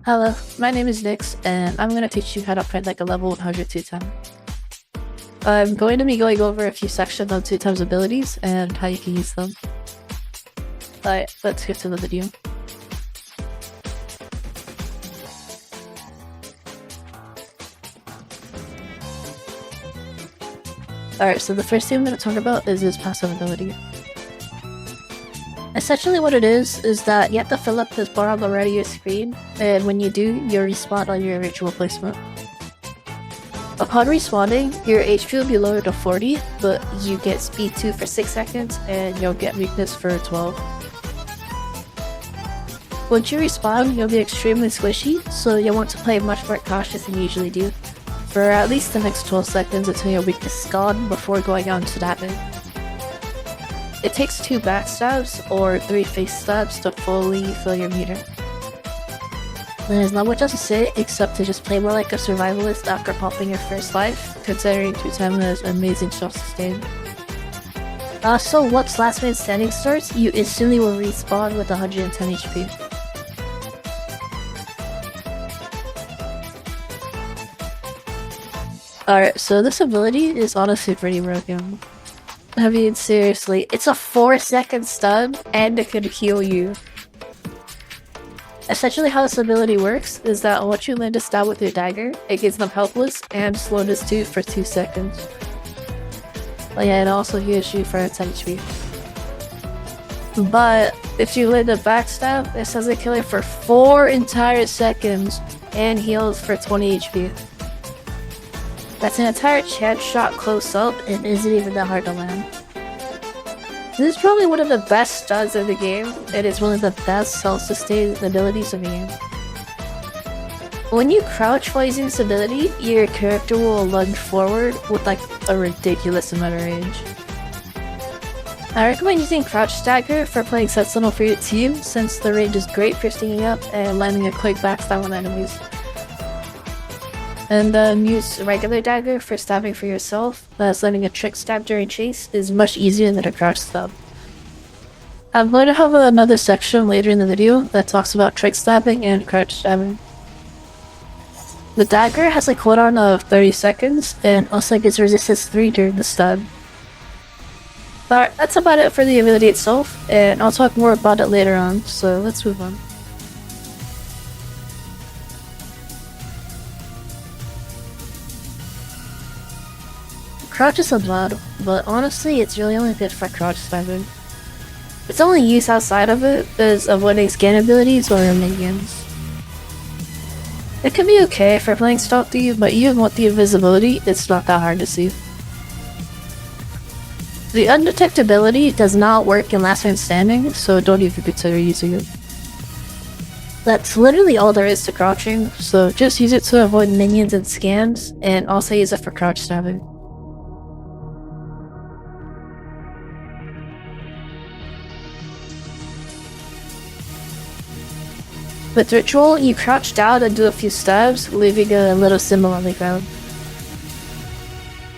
Hello, my name is Nix, and I'm going to teach you how to play like a level 100 2-time. I'm going to be going over a few sections on 2-time's abilities and how you can use them. Alright, let's get to the video. Alright, so the first thing I'm going to talk about is his passive ability. Essentially what it is that you have to fill up this bar on the right of your screen, and when you do, you'll respawn on your ritual placement. Upon respawning, your HP will be lowered to 40, but you get speed 2 for 6 seconds, and you'll get weakness for 12. Once you respawn, you'll be extremely squishy, so you'll want to play much more cautious than you usually do, for at least the next 12 seconds until your weakness is gone before going on to dabbing. It takes 2 backstabs or 3 face stabs to fully fill your meter. There's not much else to say except to just play more like a survivalist after popping your first life, considering 2-time has amazing shot sustain. So once last man standing starts, you instantly will respawn with 110 HP. Alright, so this ability is honestly pretty broken. I mean, seriously, it's a 4-second stun, and it could heal you. Essentially how this ability works is that once you land a stab with your dagger, it gives them helpless and slowness 2 for 2 seconds. But yeah, it also heals you for 10 HP. But if you land a backstab, it says it kills for 4 entire seconds and heals for 20 HP. That's an entire chance shot close up and isn't even that hard to land. This is probably one of the best stuns in the game, and it's one of the best self-sustained abilities in the game. When you crouch while using this ability, your character will lunge forward with like a ridiculous amount of range. I recommend using Crouch Dagger for playing Sentinel for your team, since the range is great for stinging up and landing a quick backstab on enemies. And use regular dagger for stabbing for yourself, as landing a trick stab during chase is much easier than a crouch stab. I'm going to have another section later in the video that talks about trick stabbing and crouch stabbing. The dagger has a cooldown of 30 seconds and also gets resistance 3 during the stab. But that's about it for the ability itself, and I'll talk more about it later on, so let's move on. Crouch is allowed, but honestly it's really only good for crouch stabbing. Its only use outside of it is avoiding scan abilities or minions. It can be okay for playing stealthy, but even with the invisibility, it's not that hard to see. The undetectability does not work in last man standing, so don't even consider using it. That's literally all there is to crouching, so just use it to avoid minions and scans, and also use it for crouch stabbing. With Ritual, you crouch down and do a few stabs, leaving a little symbol on the ground.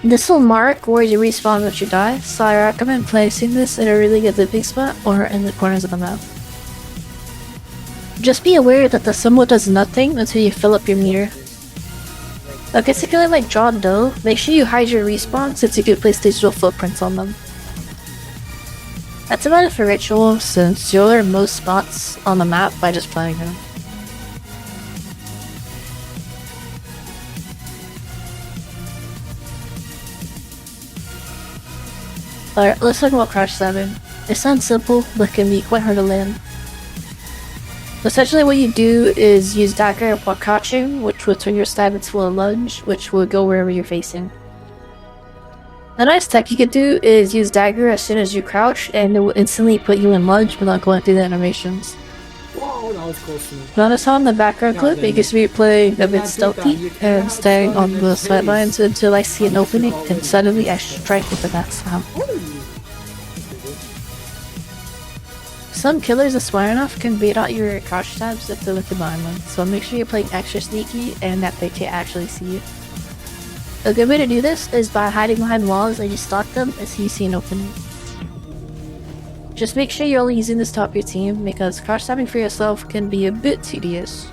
This will mark where you respawn once you die, so I recommend placing this in a really good living spot or in the corners of the map. Just be aware that the symbol does nothing until you fill up your meter. Particularly like John Doe, make sure you hide your respawn since you can place digital footprints on them. That's about it for Ritual, since you'll learn most spots on the map by just playing him. Alright, let's talk about crouch stabbing. It sounds simple, but can be quite hard to land. Essentially what you do is use Dagger while crouching, which will turn your stab into a lunge, which will go wherever you're facing. The nice tech you can do is use Dagger as soon as you crouch, and it will instantly put you in lunge without going through the animations. Whoa, that was close to me. Notice how in the background clip you can see me playing a bit stealthy and staying on the sidelines until I see an opening, and suddenly I strike with the backstab. Some killers that smart enough can bait out your crouch stabs if they're looking behind them, so make sure you're playing extra sneaky and that they can't actually see you. A good way to do this is by hiding behind walls and you stalk them as you see an opening. Just make sure you're only using this to help your team, because crouch stabbing for yourself can be a bit tedious.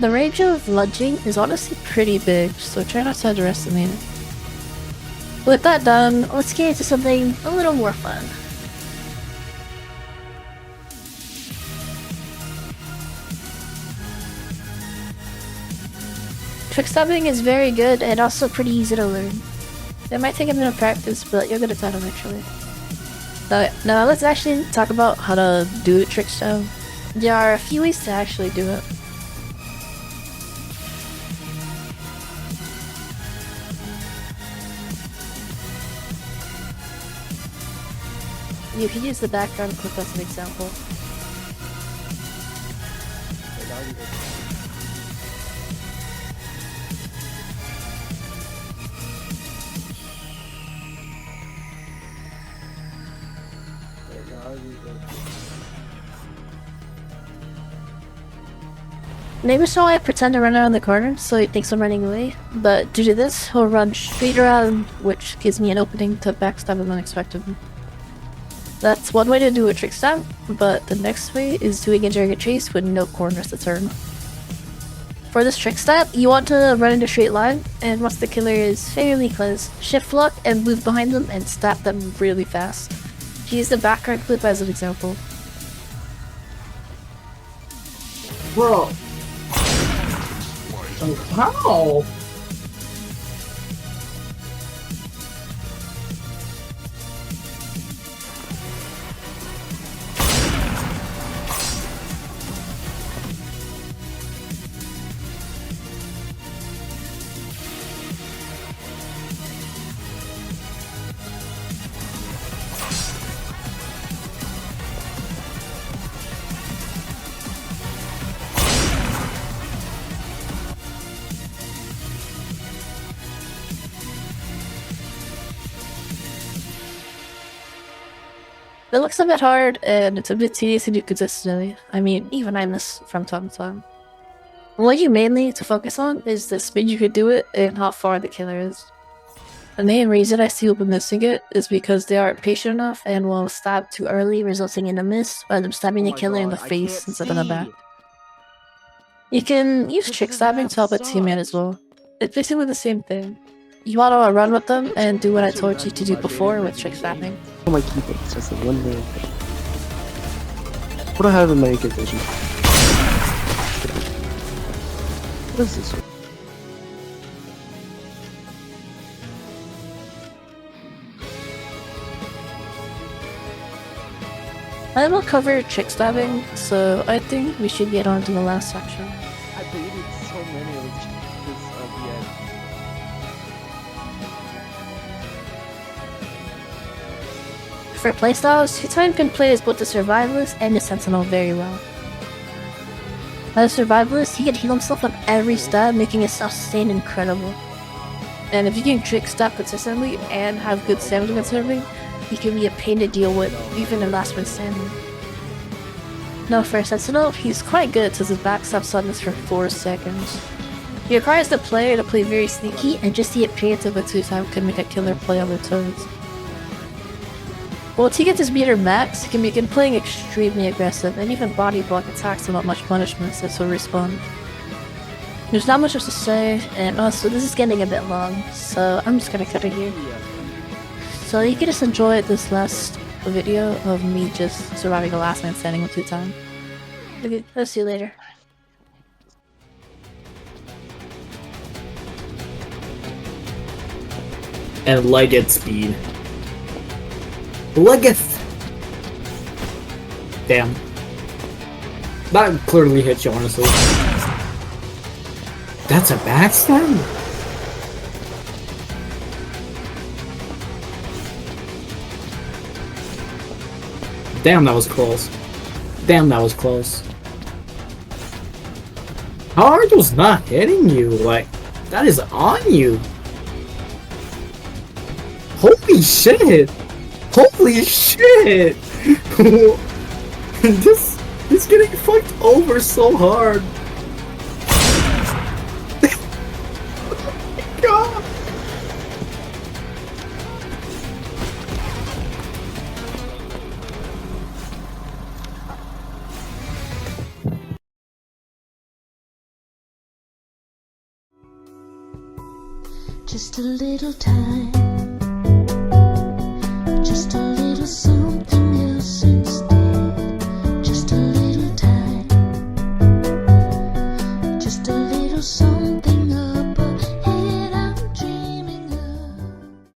The range of lunging is honestly pretty big, so try not to underestimate it. With that done, let's get into something a little more fun. Trick stabbing is very good and also pretty easy to learn. It might take a bit of practice, but you'll get it done eventually. Now let's actually talk about how to do a trick stab. There are a few ways to actually do it. You can use the background clip as an example. Maybe so I pretend to run around the corner so he thinks I'm running away, but due to this, he'll run straight around, which gives me an opening to backstab him unexpectedly. That's one way to do a trick stab, but the next way is doing a Dagger chase with no corners to turn. For this trick stab, you want to run in a straight line, and once the killer is fairly close, shift lock and move behind them and stab them really fast. Use the background clip as an example. Bro. How? It looks a bit hard, and it's a bit tedious to do consistently. I mean, even I miss from time to time. What you mainly need to focus on is the speed you could do it and how far the killer is. The main reason I see people missing it is because they aren't patient enough and will stab too early, resulting in a miss by them stabbing the killer in the face instead of the back. You can use trick stabbing to help a teammate as well. It's basically the same thing. You want to run with them and do what I told you to do before with trick stabbing. Oh, my keyboard, it's just a one-layer thing. What do I have in my AK vision? What is this one? I will cover trick stabbing, so I think we should get on to the last section. I deleted so many of the For playstyles, Titan can play as both the Survivalist and the Sentinel very well. As a Survivalist, he can heal himself on every stab, making his self-sustain incredible. And if you can trick stab consistently and have good stamina conserving, he can be a pain to deal with, even in last man standing. Now for Sentinel, he's quite good since his backstab suddenness for 4 seconds. He requires the player to play very sneaky, and just the appearance of a 2-time can make a killer play on their toes. Once he gets his meter max, he can begin playing extremely aggressive, and even body block attacks without much punishment since he'll respawn. There's not much else to say, and also this is getting a bit long, so I'm just gonna cut it here. So you can just enjoy this last video of me just surviving a last man standing with 2-time. Okay, I'll see you later. And Leggett speed. Leggeth! Damn. That clearly hit you, honestly. That's a backstab? Damn, that was close. Damn, that was close. How are those not hitting you? Like, that is on you. Holy shit! Holy shit! This is getting fucked over so hard. Just a little time.